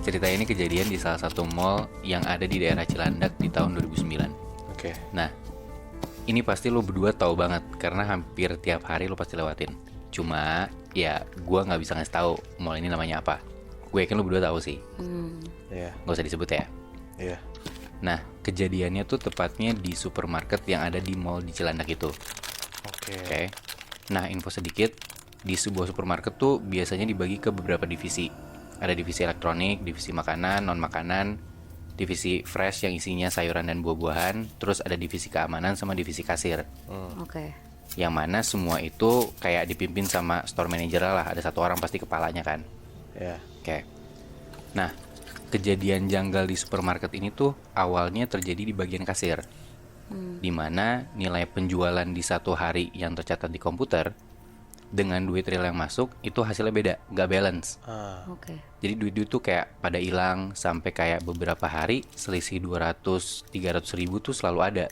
Cerita ini kejadian di salah satu mall yang ada di daerah Cilandak di tahun 2009. Oke. Nah, ini pasti lo berdua tahu banget karena hampir tiap hari lo pasti lewatin. Cuma ya gue nggak bisa ngasih tahu mall ini namanya apa. Gue yakin lo berdua tahu sih. Iya. Nggak usah disebut ya. Iya. Nah, kejadiannya tuh tepatnya di supermarket yang ada di mall di Cilandak itu. Oke. Oke. Nah, info sedikit, di sebuah supermarket tuh biasanya dibagi ke beberapa divisi. Ada divisi elektronik, divisi makanan, non-makanan, divisi fresh yang isinya sayuran dan buah-buahan, terus ada divisi keamanan sama divisi kasir. Oke. Yang mana semua itu kayak dipimpin sama store manager lah, ada satu orang pasti kepalanya kan. Iya. Oke. Nah, kejadian janggal di supermarket ini tuh awalnya terjadi di bagian kasir. Di mana nilai penjualan di satu hari yang tercatat di komputer dengan duit real yang masuk itu hasilnya beda, nggak balance. Oke. Jadi duit-duit tuh kayak pada hilang sampai kayak beberapa hari selisih 200-300 ribu tuh selalu ada.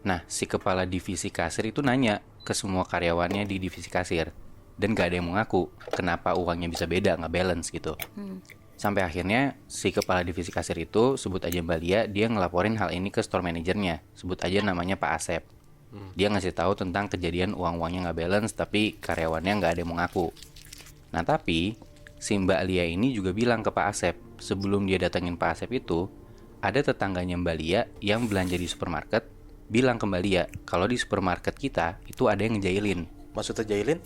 Nah, si kepala divisi kasir itu nanya ke semua karyawannya di divisi kasir dan gak ada yang mengaku kenapa uangnya bisa beda, nggak balance gitu. Sampai akhirnya si kepala divisi kasir itu, sebut aja Mbak Lia, dia ngelaporin hal ini ke store manajernya. Sebut aja namanya Pak Asep. Dia ngasih tahu tentang kejadian uang-uangnya nggak balance, tapi karyawannya nggak ada yang mengaku. Nah tapi, si Mbak Lia ini juga bilang ke Pak Asep, sebelum dia datengin Pak Asep itu, ada tetangganya Mbak Lia yang belanja di supermarket, bilang ke Mbak Lia, kalau di supermarket kita, itu ada yang ngejailin. Maksudnya jahilin?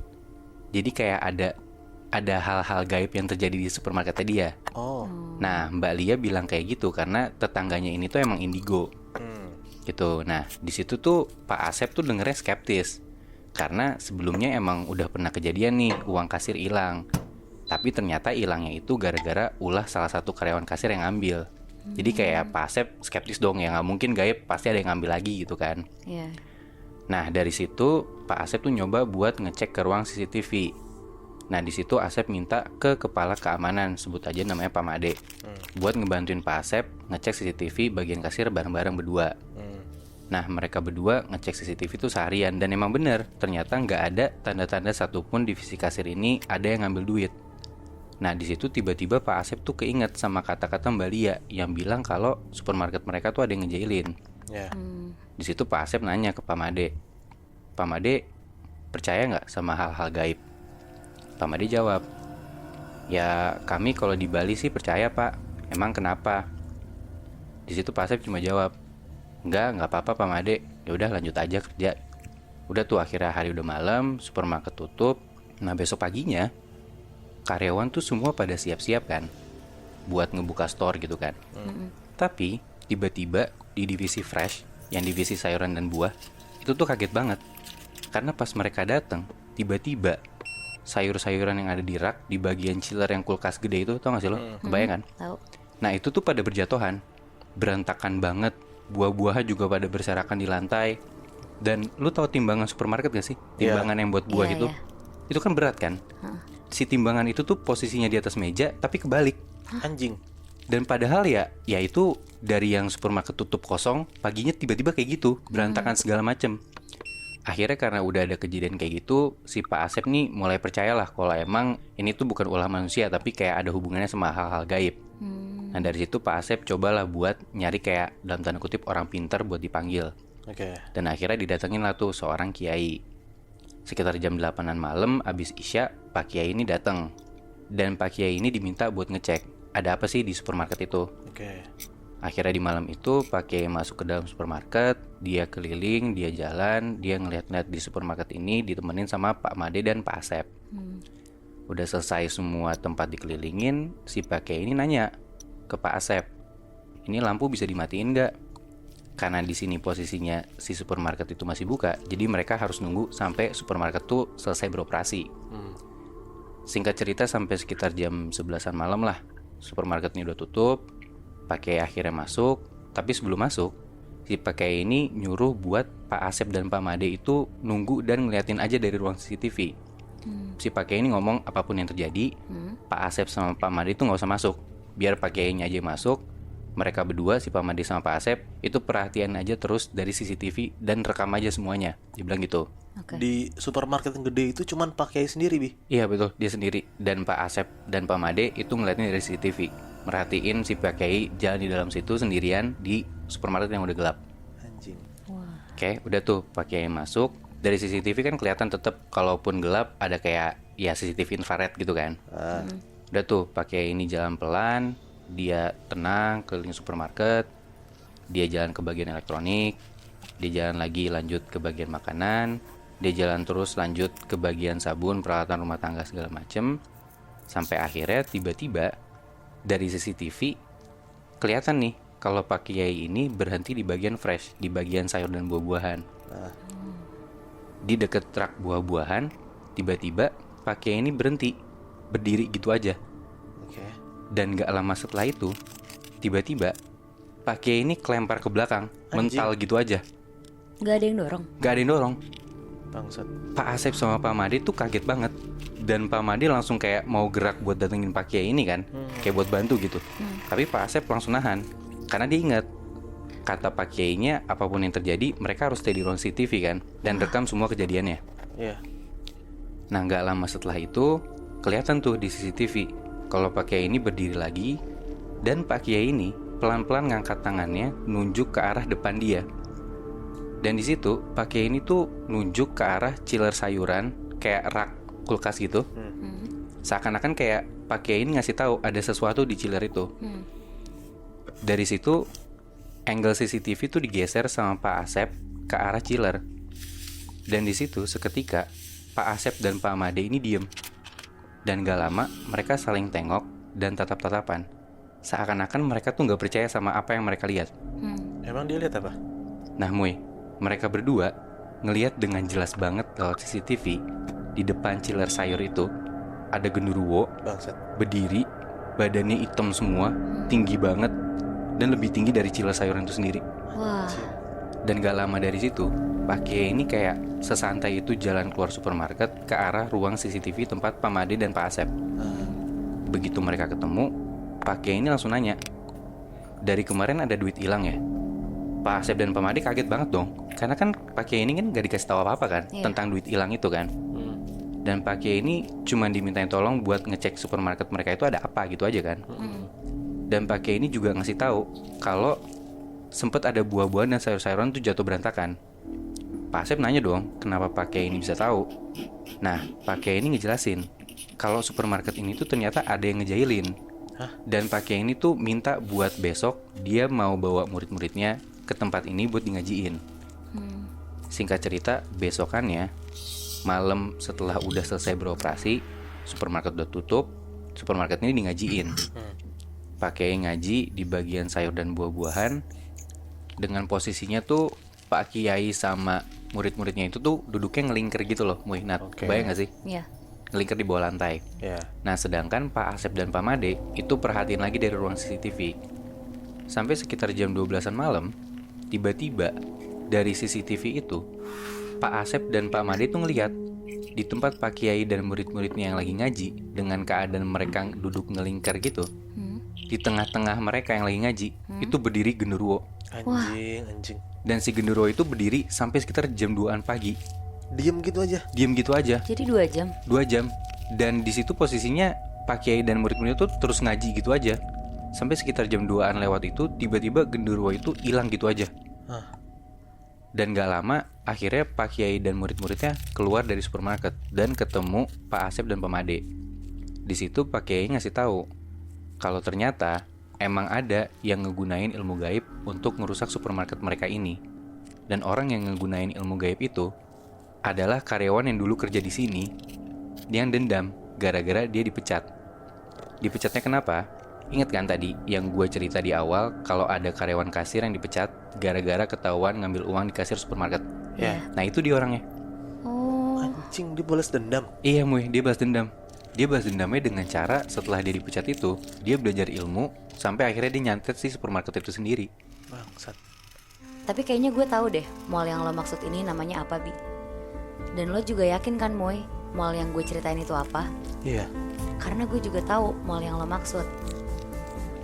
Jadi kayak ada hal-hal gaib yang terjadi di supermarketnya dia. Oh. Nah, Mbak Lia bilang kayak gitu karena tetangganya ini tuh emang indigo. Gitu. Nah, di situ tuh Pak Asep tuh dengernya skeptis. Karena sebelumnya emang udah pernah kejadian nih, uang kasir hilang. Tapi ternyata hilangnya itu gara-gara ulah salah satu karyawan kasir yang ngambil. Jadi kayak Pak Asep skeptis dong, ya nggak mungkin gaib, pasti ada yang ngambil lagi gitu kan. Iya. Nah, dari situ Pak Asep tuh nyoba buat ngecek ke ruang CCTV. Nah, di situ Asep minta ke kepala keamanan, sebut aja namanya Pak Made, buat ngebantuin Pak Asep ngecek CCTV bagian kasir bareng-bareng berdua. Nah, mereka berdua ngecek CCTV itu seharian dan emang bener, ternyata nggak ada tanda-tanda satupun divisi kasir ini ada yang ngambil duit. Nah, di situ tiba-tiba Pak Asep tuh keinget sama kata-kata Mbak Lia yang bilang kalau supermarket mereka tuh ada yang ngejailin. Ya. Di situ Pak Asep nanya ke Pak Made, Pak Made percaya nggak sama hal-hal gaib? Pak Made jawab, ya kami kalau di Bali sih percaya Pak. Emang kenapa? Di situ Pak Asep cuma jawab, nggak apa-apa Pak Made. Ya udah lanjut aja kerja. Udah tuh akhirnya hari udah malam, supermarket tutup. Nah besok paginya karyawan tuh semua pada siap-siap kan, buat ngebuka store gitu kan. Tapi tiba-tiba di divisi fresh, yang divisi sayuran dan buah, itu tuh kaget banget. Karena pas mereka datang, tiba-tiba sayur-sayuran yang ada di rak di bagian chiller yang kulkas gede itu, tau gak sih lo? Kebayang kan? Tahu. Nah itu tuh pada berjatuhan, berantakan banget, buah-buahnya juga pada berserakan di lantai. Dan lu tahu timbangan supermarket gak sih? Timbangan yang buat buah Iya, itu, iya. itu kan berat kan? Si timbangan itu tuh posisinya di atas meja tapi kebalik. Anjing. Dan padahal ya itu dari yang supermarket tutup kosong, paginya tiba-tiba kayak gitu, berantakan segala macem. Akhirnya karena udah ada kejadian kayak gitu, si Pak Asep nih mulai percayalah kalau emang ini tuh bukan ulah manusia, tapi kayak ada hubungannya sama hal-hal gaib. Nah dari situ Pak Asep cobalah buat nyari kayak dalam tanda kutip orang pintar buat dipanggil. Oke. Dan akhirnya didatengin lah tuh seorang kiai. Sekitar jam 8-an malam abis Isya, Pak Kiai ini datang. Dan Pak Kiai ini diminta buat ngecek ada apa sih di supermarket itu. Oke. Akhirnya di malam itu Pak Kiai masuk ke dalam supermarket, dia keliling, dia jalan, dia ngeliat-ngeliat di supermarket ini ditemenin sama Pak Made dan Pak Asep. Udah selesai semua tempat dikelilingin, si Pak Kiai ini nanya ke Pak Asep, ini lampu bisa dimatiin nggak? Karena di sini posisinya si supermarket itu masih buka, jadi mereka harus nunggu sampai supermarket tuh selesai beroperasi. Singkat cerita sampai sekitar jam 11-an malam lah, supermarketnya udah tutup. Pak Kiai akhirnya masuk, tapi sebelum masuk, si Pak Kiai ini nyuruh buat Pak Asep dan Pak Made itu nunggu dan ngeliatin aja dari ruang CCTV. Si Pak Kiai ini ngomong apapun yang terjadi, Pak Asep sama Pak Made itu nggak usah masuk, biar Pak Kiai-nya aja masuk. Mereka berdua, si Pak Made sama Pak Asep, itu perhatian aja terus dari CCTV dan rekam aja semuanya. Dia bilang gitu. Oke. Di supermarket yang gede itu cuman pakai sendiri, Bi. Iya betul, dia sendiri. Dan Pak Asep dan Pak Made itu ngeliatnya dari CCTV. merhatiin si Pak Kiai jalan di dalam situ sendirian di supermarket yang udah gelap. Anjing. Oke, udah tuh Pak Kiai masuk. Dari CCTV kan kelihatan tetap kalaupun gelap ada kayak ya CCTV infrared gitu kan. Udah tuh Pak Kiai ini jalan pelan, dia tenang keliling supermarket, dia jalan ke bagian elektronik, dia jalan lagi lanjut ke bagian makanan, dia jalan terus lanjut ke bagian sabun, peralatan rumah tangga segala macem, sampai akhirnya tiba-tiba dari CCTV kelihatan nih kalau Pak Kiai ini berhenti di bagian fresh, di bagian sayur dan buah-buahan. Di deket truk buah-buahan, tiba-tiba Pak Kiai ini berhenti, berdiri gitu aja. Oke. Dan gak lama setelah itu, tiba-tiba Pak Kiai ini kelempar ke belakang, mental gitu aja. Gak ada yang dorong. Gak ada yang dorong. Bangsat. Pak Asep sama Pak Made tuh kaget banget. Dan Pak Made langsung kayak mau gerak buat datengin Pak Kiai ini kan, kayak buat bantu gitu. Tapi Pak Asep langsung nahan, karena dia ingat kata Pak Kiainya, apapun yang terjadi mereka harus stay di ruang CCTV kan, dan rekam semua kejadiannya. Iya. Nah gak lama setelah itu kelihatan tuh di CCTV kalau Pak Kiai ini berdiri lagi, dan Pak Kiai ini pelan-pelan ngangkat tangannya nunjuk ke arah depan dia. Dan di situ Pak Kiai ini tuh nunjuk ke arah chiller sayuran kayak rak kulkas gitu. Seakan-akan kayak Pak Kiai ini ngasih tahu ada sesuatu di chiller itu. Dari situ angle CCTV tuh digeser sama Pak Asep ke arah chiller. Dan di situ seketika Pak Asep dan Pak Made ini diem. Dan gak lama mereka saling tengok dan tatap-tatapan. Seakan-akan mereka tuh gak percaya sama apa yang mereka lihat. Emang dia lihat apa? Nah Muy, mereka berdua ngelihat dengan jelas banget lewat CCTV di depan chiller sayur itu ada genderuwo Bangsat. berdiri, badannya hitam semua, tinggi banget, dan lebih tinggi dari chiller sayuran itu sendiri. Wah. Dan gak lama dari situ, Pak Kiai ini kayak sesantai itu jalan keluar supermarket ke arah ruang CCTV tempat Pak Made dan Pak Asep. Begitu mereka ketemu, Pak Kiai ini langsung nanya, dari kemarin ada duit hilang ya? Pak Asep dan Pak Made kaget banget dong, karena kan Pak Kiai ini kan gak dikasih tahu apa-apa kan tentang duit hilang itu kan. Dan Pak Kiai ini cuma dimintain tolong buat ngecek supermarket mereka itu ada apa gitu aja kan. Dan Pak Kiai ini juga ngasih tahu kalau sempet ada buah-buahan dan sayur-sayuran tuh jatuh berantakan. Pak Asep nanya dong, kenapa Pak Kiai ini bisa tahu? Nah, Pak Kiai ini ngejelasin kalau supermarket ini tuh ternyata ada yang ngejailin. Dan Pak Kiai ini tuh minta buat besok dia mau bawa murid-muridnya ke tempat ini buat di ngajiin. Singkat cerita, besokannya malam setelah udah selesai beroperasi, supermarket udah tutup, supermarket ini di ngajiin. Pak Kiai ngaji di bagian sayur dan buah-buahan. Dengan posisinya tuh Pak Kiai sama murid-muridnya itu tuh duduknya ngelingker gitu loh, Muy. Nat, bayang gak sih? Iya. Ngelingker di bawah lantai. Iya. Nah sedangkan Pak Asep dan Pak Made itu perhatiin lagi dari ruang CCTV. Sampai sekitar jam 12-an malam, tiba-tiba dari CCTV itu Pak Asep dan Pak Made itu ngelihat di tempat Pak Kiai dan murid-muridnya yang lagi ngaji, dengan keadaan mereka duduk ngelingkar gitu, di tengah-tengah mereka yang lagi ngaji itu berdiri genderuwo. Anjing. Dan si genderuwo itu berdiri sampai sekitar jam 2-an pagi. Diem gitu aja. Diem gitu aja. Jadi 2 jam. 2 jam. Dan di situ posisinya Pak Kiai dan murid-muridnya tuh terus ngaji gitu aja. Sampai sekitar jam 2-an lewat itu tiba-tiba genderuwo itu hilang gitu aja. Dan gak lama akhirnya Pak Kiai dan murid-muridnya keluar dari supermarket dan ketemu Pak Asep dan Pak Made. Di situ Pak Kiai ngasih tahu kalau ternyata emang ada yang ngegunain ilmu gaib untuk ngerusak supermarket mereka ini. Dan orang yang ngegunain ilmu gaib itu adalah karyawan yang dulu kerja di sini yang dendam gara-gara dia dipecat. Dipecatnya kenapa? Ingat kan tadi yang gue cerita di awal kalau ada karyawan kasir yang dipecat gara-gara ketahuan ngambil uang di kasir supermarket. Ya. Nah itu dia orangnya. Oh. Anjing, dia balas dendam. Iya Muy, dia balas dendam. Dia balas dendamnya dengan cara setelah dia dipecat itu dia belajar ilmu sampai akhirnya dia nyantet si supermarket itu sendiri. Bangsat. Tapi kayaknya gue tahu deh mall yang lo maksud ini namanya apa, Bi. Dan lo juga yakin kan, Moy, mall yang gue ceritain itu apa? Iya. Karena gue juga tahu mall yang lo maksud.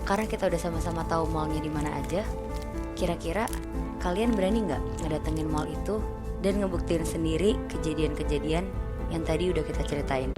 Karena kita udah sama-sama tahu mallnya di mana aja. Kira-kira kalian berani nggak ngedatengin mall itu dan ngebuktiin sendiri kejadian-kejadian yang tadi udah kita ceritain?